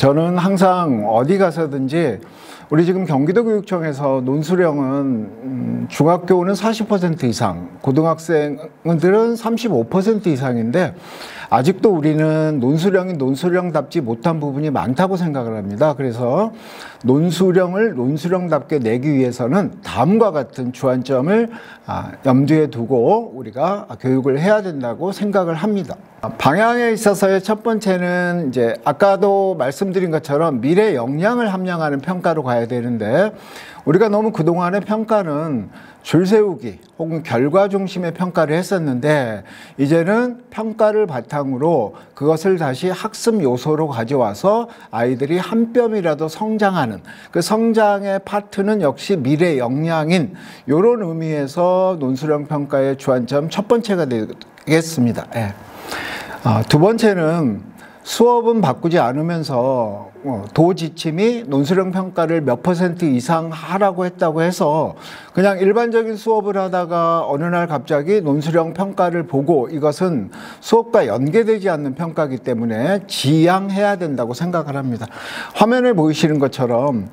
저는 항상 어디 가서든지 우리 지금 경기도교육청에서 논술형은 중학교는 40% 이상, 고등학생들은 35% 이상인데 아직도 우리는 논술형이 논술형답지 못한 부분이 많다고 생각을 합니다. 그래서 논술형을 논술형답게 내기 위해서는 다음과 같은 주안점을 염두에 두고 우리가 교육을 해야 된다고 생각을 합니다. 방향에 있어서의 첫 번째는 이제 아까도 말씀드린 것처럼 미래 역량을 함량하는 평가로 가야 되는데 우리가 너무 그동안의 평가는 줄 세우기 혹은 결과 중심의 평가를 했었는데 이제는 평가를 바탕으로 그것을 다시 학습 요소로 가져와서 아이들이 한 뼘이라도 성장하는 그 성장의 파트는 역시 미래 역량인 이런 의미에서 논술형 평가의 주안점 첫 번째가 되겠습니다. 예. 두 번째는 수업은 바꾸지 않으면서 도지침이 논술형 평가를 몇 % 이상 하라고 했다고 해서 그냥 일반적인 수업을 하다가 어느 날 갑자기 논술형 평가를 보고 이것은 수업과 연계되지 않는 평가이기 때문에 지양해야 된다고 생각을 합니다. 화면에 보이시는 것처럼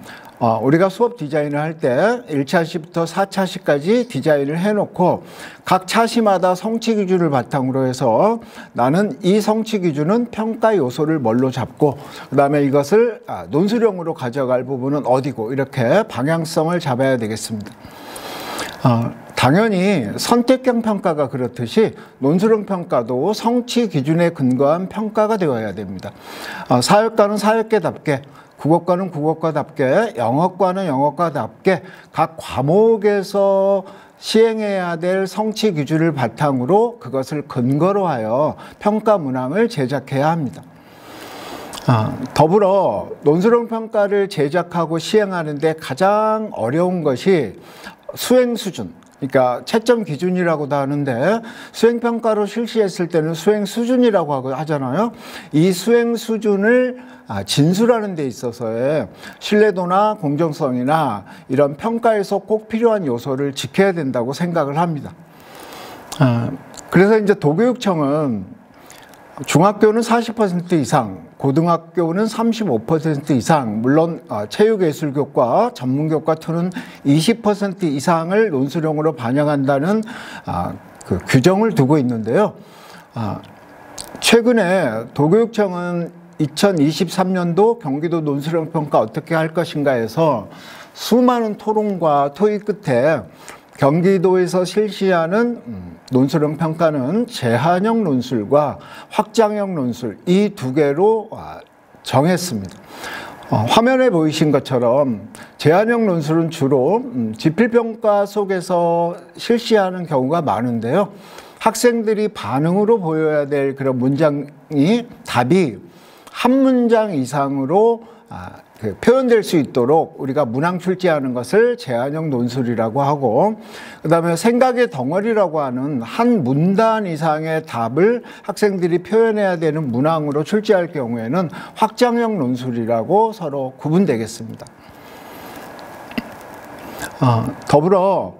우리가 수업 디자인을 할 때 1차시부터 4차시까지 디자인을 해놓고 각 차시마다 성취 기준을 바탕으로 해서 나는 이 성취 기준은 평가 요소를 뭘로 잡고 그 다음에 이것을 논술형으로 가져갈 부분은 어디고 이렇게 방향성을 잡아야 되겠습니다. 당연히 선택형 평가가 그렇듯이 논술형 평가도 성취 기준에 근거한 평가가 되어야 됩니다. 사역과는 사역계답게 국어과는 국어과답게 영어과는 영어과답게 각 과목에서 시행해야 될 성취 기준을 바탕으로 그것을 근거로 하여 평가 문항을 제작해야 합니다. 더불어 논술형 평가를 제작하고 시행하는데 가장 어려운 것이 수행 수준, 그러니까 채점 기준이라고도 하는데 수행평가로 실시했을 때는 수행 수준이라고 하잖아요. 이 수행 수준을 진술하는 데 있어서의 신뢰도나 공정성이나 이런 평가에서 꼭 필요한 요소를 지켜야 된다고 생각을 합니다. 그래서 이제 도교육청은 중학교는 40% 이상, 고등학교는 35% 이상, 물론 체육예술교과, 전문교과 2는 20% 이상을 논술형으로 반영한다는 그 규정을 두고 있는데요. 최근에 도교육청은 2023년도 경기도 논술형 평가 어떻게 할 것인가 해서 수많은 토론과 토의 끝에 경기도에서 실시하는 논술형 평가는 제한형 논술과 확장형 논술 이 두 개로 정했습니다. 화면에 보이신 것처럼 제한형 논술은 주로 지필평가 속에서 실시하는 경우가 많은데요. 학생들이 반응으로 보여야 될 그런 문장이 답이 한 문장 이상으로 표현될 수 있도록 우리가 문항 출제하는 것을 제한형 논술이라고 하고 그 다음에 생각의 덩어리라고 하는 한 문단 이상의 답을 학생들이 표현해야 되는 문항으로 출제할 경우에는 확장형 논술이라고 서로 구분되겠습니다. 더불어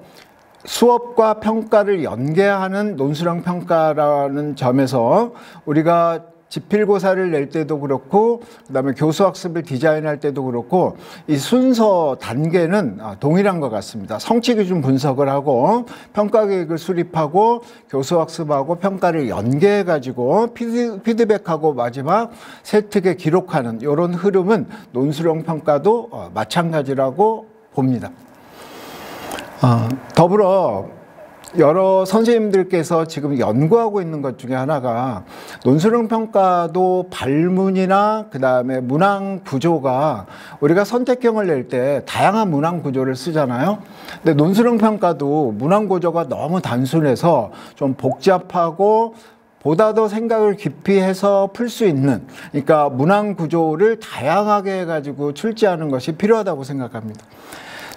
수업과 평가를 연계하는 논술형 평가라는 점에서 우리가 지필고사를 낼 때도 그렇고 그다음에 교수학습을 디자인할 때도 그렇고 이 순서 단계는 동일한 것 같습니다. 성취기준 분석을 하고 평가계획을 수립하고 교수학습하고 평가를 연계해가지고 피드백하고 마지막 세특에 기록하는 이런 흐름은 논술형 평가도 마찬가지라고 봅니다. 더불어 여러 선생님들께서 지금 연구하고 있는 것 중에 하나가 논술형 평가도 발문이나 그 다음에 문항 구조가 우리가 선택형을 낼 때 다양한 문항 구조를 쓰잖아요. 근데 논술형 평가도 문항 구조가 너무 단순해서 좀 복잡하고 보다 더 생각을 깊이 해서 풀 수 있는 그러니까 문항 구조를 다양하게 해가지고 출제하는 것이 필요하다고 생각합니다.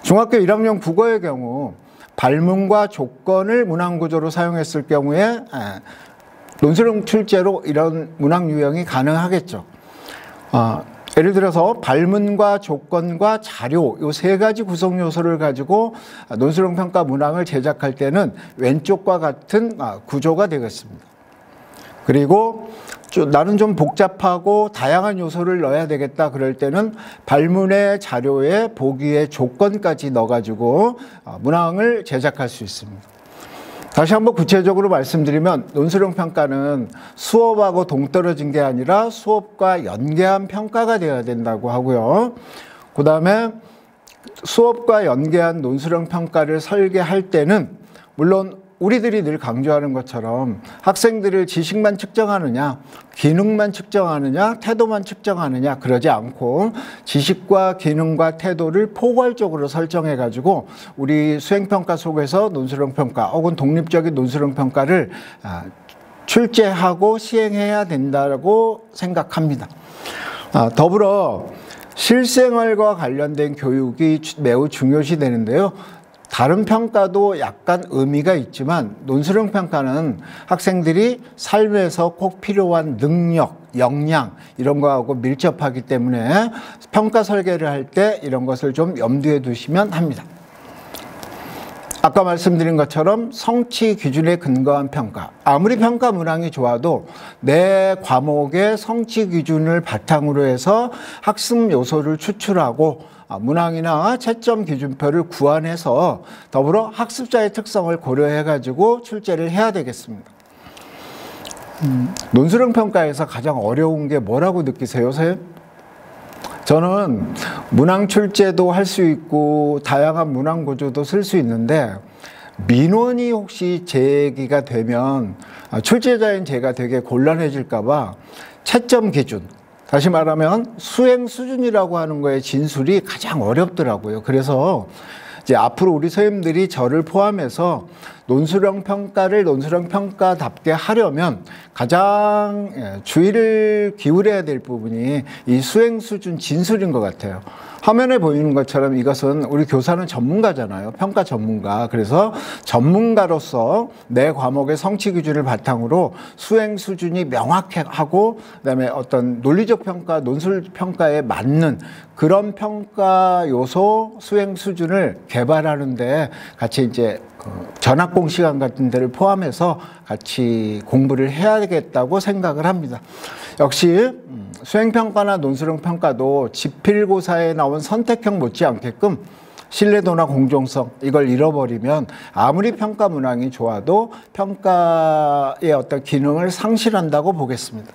중학교 1학년 국어의 경우 발문과 조건을 문항 구조로 사용했을 경우에 논술형 출제로 이런 문항 유형이 가능하겠죠. 예를 들어서 발문과 조건과 자료 이 세 가지 구성 요소를 가지고 논술형 평가 문항을 제작할 때는 왼쪽과 같은 구조가 되겠습니다. 그리고 나는 좀 복잡하고 다양한 요소를 넣어야 되겠다 그럴 때는 발문의 자료에 보기의 조건까지 넣어가지고 문항을 제작할 수 있습니다. 다시 한번 구체적으로 말씀드리면 논술형 평가는 수업하고 동떨어진 게 아니라 수업과 연계한 평가가 되어야 된다고 하고요. 그 다음에 수업과 연계한 논술형 평가를 설계할 때는 물론 우리들이 늘 강조하는 것처럼 학생들을 지식만 측정하느냐, 기능만 측정하느냐, 태도만 측정하느냐 그러지 않고 지식과 기능과 태도를 포괄적으로 설정해가지고 우리 수행평가 속에서 논술형 평가 혹은 독립적인 논술형 평가를 출제하고 시행해야 된다고 생각합니다. 더불어 실생활과 관련된 교육이 매우 중요시 되는데요. 다른 평가도 약간 의미가 있지만 논술형 평가는 학생들이 삶에서 꼭 필요한 능력, 역량 이런 거하고 밀접하기 때문에 평가 설계를 할 때 이런 것을 좀 염두에 두시면 합니다. 아까 말씀드린 것처럼 성취 기준에 근거한 평가. 아무리 평가 문항이 좋아도 내 과목의 성취 기준을 바탕으로 해서 학습 요소를 추출하고 문항이나 채점 기준표를 구안해서 더불어 학습자의 특성을 고려해가지고 출제를 해야 되겠습니다. 논술형 평가에서 가장 어려운 게 뭐라고 느끼세요, 선생님? 저는 문항 출제도 할 수 있고 다양한 문항 구조도 쓸 수 있는데 민원이 혹시 제기가 되면 출제자인 제가 되게 곤란해질까 봐 채점 기준, 다시 말하면 수행 수준이라고 하는 거에 진술이 가장 어렵더라고요. 그래서 이제 앞으로 우리 선생님들이 저를 포함해서 논술형 평가를 논술형 평가답게 하려면 가장 주의를 기울여야 될 부분이 이 수행 수준 진술인 것 같아요. 화면에 보이는 것처럼 이것은 우리 교사는 전문가잖아요. 평가 전문가. 그래서 전문가로서 내 과목의 성취 기준을 바탕으로 수행 수준이 명확하고 그다음에 어떤 논리적 평가, 논술 평가에 맞는 그런 평가 요소 수행 수준을 개발하는데 같이 이제 전학공 시간 같은 데를 포함해서 같이 공부를 해야겠다고 생각을 합니다. 역시 수행평가나 논술형 평가도 지필고사에 나온 선택형 못지않게끔 신뢰도나 공정성 이걸 잃어버리면 아무리 평가 문항이 좋아도 평가의 어떤 기능을 상실한다고 보겠습니다.